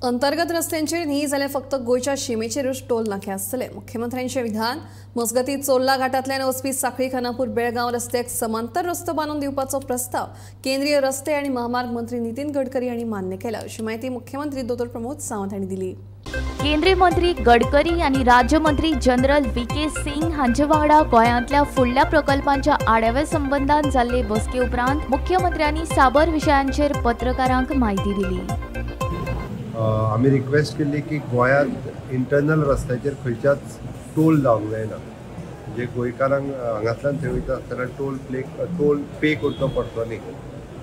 अंतर्गत रस्त्यांचेर न्ही जाल्यार फक्त गोयच्या शिमेचेरूच टोल नाके आसतले। मुख्यमंत्र्यांचे विधान। मजगतीं चोर्ला घाटांतल्यान वचपी सांखळी खानापूर बेळगांव रस्त्याक समांतर रस्तो बांदून दिवपाचो प्रस्ताव केंद्रीय रस्ते आनी महामार्ग मंत्री नितीन गडकरी हांणी मान्य केला, अशी माहिती मुख्यमंत्री डॉ. प्रमोद सावंत हांणी दिली। केंद्रीय मंत्री गडकरी आणि राज्यमंत्री जनरल वी.के. सिंग हांचे वांगडा गोंयांतल्या फुडल्या प्रकल्पांच्या आढाव्या संबंधान जाल्ले बसके उपरांत मुख्यमंत्र्यांनी साबर विशयांचेर पत्रकारांक म्हायती दिली। आम्ही रिक्वेस्ट केली की गोंयांत इंटरनल रस्त्याचेर खंयच्याच टोल जावंक जायना, म्हणजे गोंयकारांक हांगातल्यान थंय वयता आसतना टोल पे करचो पडचो न्ही।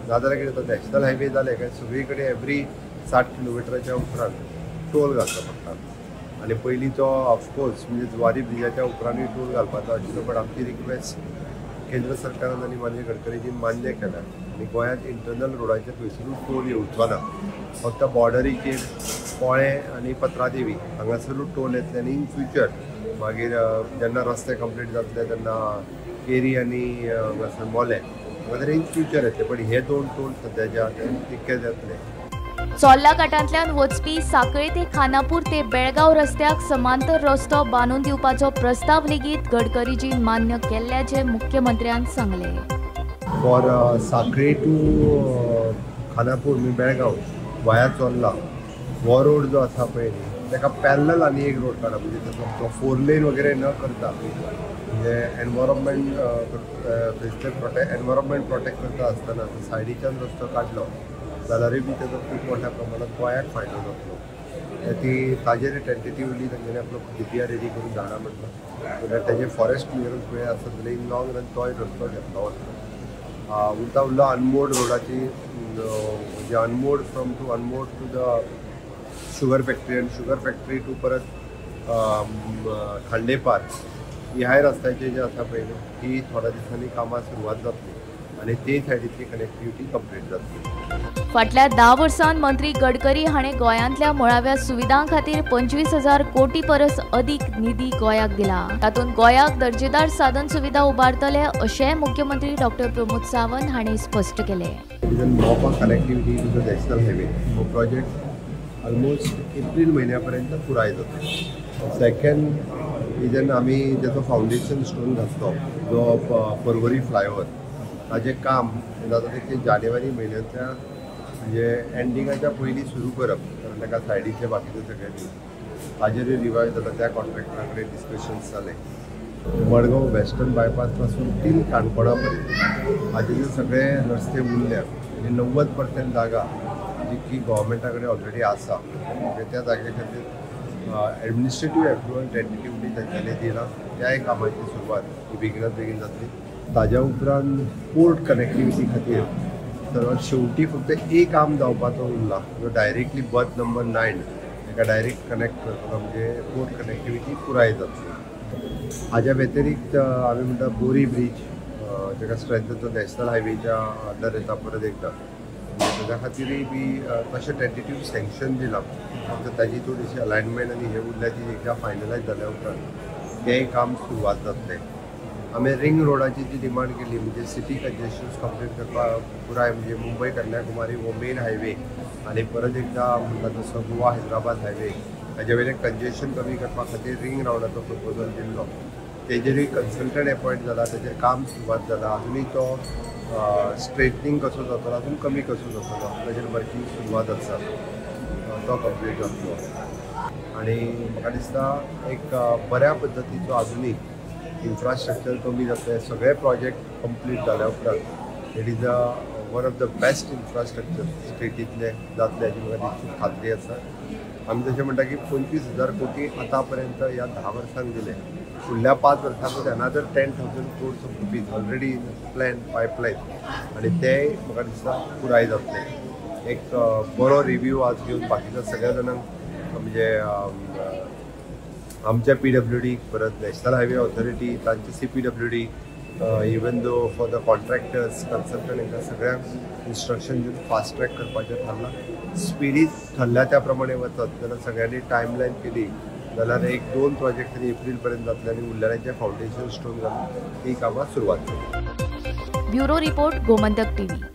नाजाल्यार कितें जाता, नॅशनल हायवे जाले काय सगळी कडेन एवरी 60 किलोमिटराच्या उपरांत टोल घालचो पडटा आनी पयलींचो ऑफकोर्स म्हणजे जुवारी ब्रिजाच्या उपरांतूय टोल घालपाचो आशिल्लो, पण आमची रिक्वेस्ट केंद्र सरकारान आनी माननीय गडकरीजीन मान्य केला आनी गोंयांत इंटरनल रोडाचेर खंयसरूच टोल येवचो ना। फक्त बॉर्डरीचेर पोळे आनी पत्रादेवी हांगासरूच टोल येतले आनी इन फ्युचर मागीर जेन्ना रस्ते कंप्लीट जातले तेन्ना केरी आनी हांगासर मोले हांगासर इन फ्युचर येतले, पण हे दोन टोल सद्याचे तितकेच येतले। चोर्ला घाटांतल्यान वचपी सांखळी ते खानापूर ते बेळगांव रस्त्याक समांतर रस्तो बांदून दिवपाचो प्रस्ताव लेगीत गडकरीजीन मान्य केल्ल्याचे मुख्यमंत्र्यान सांगले। फॉर सांखळी टू खानापूर मी बेळगांव वाया चोर्ला हो रोड जो आसा पळय ताका पॅरलल आनी एक रोड काडप, म्हणजे तो 4 लेन वगैरे न करता म्हणजे एनवायरमेंट प्रोटेक्ट करता आसतना सायडीच्यान रस्तो काडलो जाल्यारूय बी ताजो खूब मोठ्या प्रमाणात गोंयाक फायदो जातलो। ती ताजेर टेंटेटिवली तांच्यांनी आपलो DPR रेडी करून धाडा म्हटलं, ताजे फॉरेस्ट क्लियरन्स मेळ्ळे आसत जाल्यार इन लॉंग रन तोय रस्तो घेतलो वता। उरलो अनमोड रोडाची, म्हणजे Anmod from to Anmod to the sugar factory आनी शुगर फॅक्टरी टू परत खांडेपार ह्या रस्त्याचे जे आसा पळय ही थोड्या दिसांनी कामां सुरवात जातली आनी ते सायडीतली कनेक्टिविटी कंप्लीट जातली। फाटल्या 10 वर्सांत मंत्री गडकरी हाणें गोंयांतल्या मुळाव्या सुविधां खातीर 25,000 कोटी परस अधिक निधी गोंयाक दिला। तातूंत गोंयाक दर्जेदार साधन सुविधा उबारतले अशें मुख्यमंत्री डॉ. प्रमोद सावंत हाणें स्पश्ट केलें। Connectivity to the national highway हो प्रोजेक्ट ऑलमोस्ट एप्रिल म्हयन्यापर्यंत पुराय जातलो। सेकंड जेन्ना आमी त्याचो फावंडेशन स्टोन घातलो जो परवरी फ्लायओवर ताजें काम जाता ते जानेवारी म्हयन्यांतल्या म्हणजे एंडिंगाच्या पयलीं सुरू करप, कारण ताका सायडीचे बाकीचे सगळे ताजेरूय रिवायव जाता। त्या कॉन्ट्रॅक्टरा कडेन डिस्कशन्स जाले। मडगांव वेस्टर्न बायपास पासून टील काणकोणा पर्यंत हाजे सगळे रस्ते उरल्या आनी 90% जागा जी की गोवोरमेंटा कडेन ऑलरेडी आसा, म्हणजे त्या जागे खातीर एडमिनिस्ट्रेटीव एप्रुवल टेंटेटिवली तांच्यांनी दिला। त्याय कामाची सुरवात ही बेगिनात बेगीन जातली। ताज्या उपरांत पोर्ट कनेक्टिविटी खातीर सर्वात शेवटी फक्त एक काम जावपाचो उरला, जो डायरेक्टली बर्थ नंबर 9 ताका डायरेक्ट कनेक्ट करतलो, म्हणजे पोर्ट कनेक्टिविटी पुराय जातली। हाज्या व्यतिरिक्त आमी म्हणटा बोरी ब्रीज जाका स्ट्रेंथन नॅशनल हायवेच्या अंडर येता परत एकदा, ताज्या खातीरय बी तशें टेंटेटिव्ह सँक्शन दिलां। फक्त ताजी थोडीशी अलायनमेंट आनी हे उरल्याची एकदा फायनलायज जाल्या उपरांत तेंय काम सुरवात जातलें। आमी रिंग रोडाची जी डिमांड केली, म्हणजे सिटी कंजेशन्स कंप्लीट करपाक पुराय, म्हणजे मुंबई कन्याकुमारी हो मेन हायवे आनी परत एकदा म्हणटा तसो गोवा हैदराबाद हायवे हाजे वयलें कंजेशन कमी करपा खातीर रिंग रावंडाचो प्रपोजल दिल्लो। तेजेरूय कन्सल्टंट अपॉयंट जाला, तेजेर काम सुरवात जाला। अजुनूय तो स्ट्रेटनिंग कसो जातलो, अजून कमी कसो जातलो ताजेर वर्किंग सुरवात आसा, तो कंप्लीट जातलो। आनी म्हाका दिसता एक बऱ्या पद्दतीचो अजुनूय इन्फ्रास्ट्रक्चर कमी जातले। सगळे प्रोजेक्ट कंप्लीट जाल्या उपरांत it is one of the best infrastructure स्टेटीतले जातले हाची म्हाका निश्चित खात्री आसा। आमी तशें म्हणटा की 25,000 कोटी आतां पर्यंत ह्या 10 वर्सांक दिले। फुडल्या 5 वर्सांत अनादर 10,000 crores of rupees already plan pipeline आनी ते म्हाका दिसता पुराय जातले। एक बरो रिव्यू आज घेवन बाकीच्या सगळ्या जाणांक म्हणजे आमच्या PWD परत नॅशनल हायवे ऑथॉरिटी तांचे CPWD even though for the contractors consultant हांकां सगळ्यांक इन्स्ट्रक्शन दिवन फास्ट ट्रॅक करपाचें थारलां। स्पिडीत थारल्या त्या प्रमाणे वचत जाल्यार सगळ्यांनी टायमलायन केली जाल्यार 1-2 प्रोजेक्ट तरी एप्रील पर्यंत जातले आनी उरलेल्यांचे फावंडेशन स्टोन घालून ही कामां सुरवात जातली। Bureau report Gomantak TV।